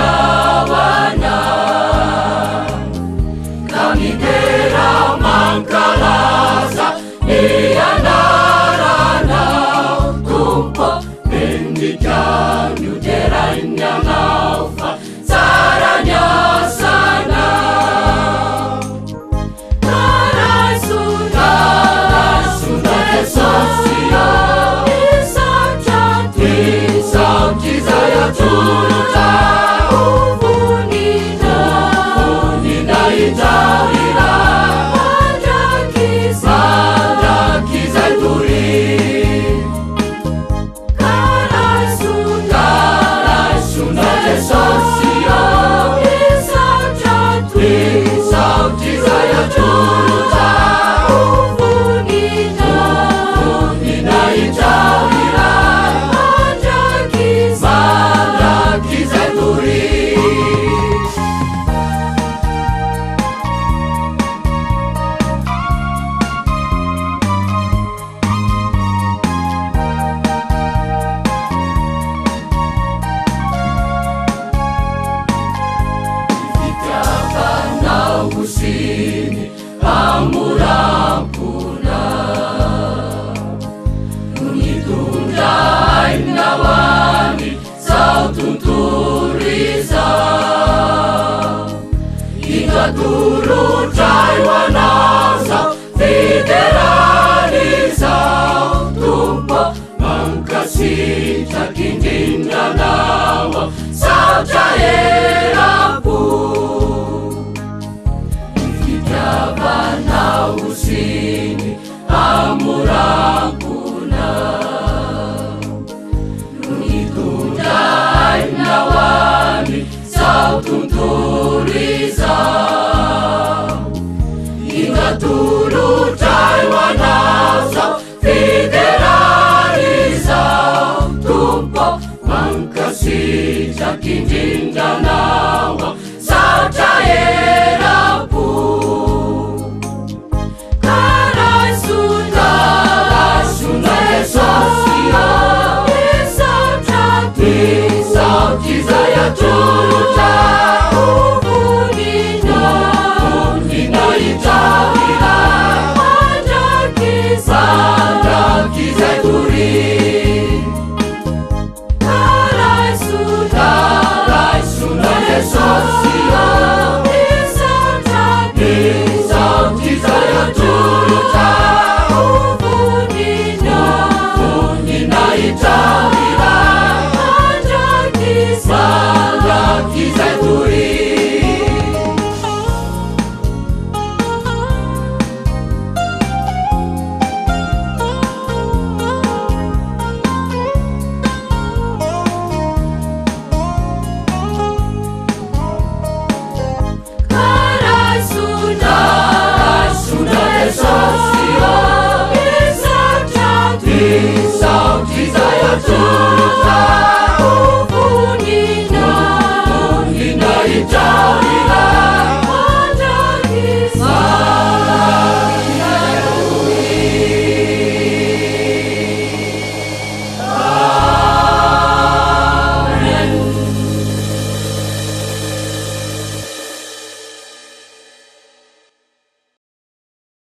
jawana kami tera mangkalaza iandarana tumpo pendikan yuderain yang alfa caranya sana Tarai Sunda sosial Isang Jizaya Turuta Ufunina Itaira Mandaki Zaituri Tarai Sunda sosial Isang Jizaya Turuta Ufunina Itaira Mandaki Zaituri Sini pamurampuna Unitundai nawani sautunturiza Ika turu Taiwanasa federaliza Tumpo mangkasita kindinda nawa Sautaerapu Bana usini amurangkuna Nitundai nawani sautunturiza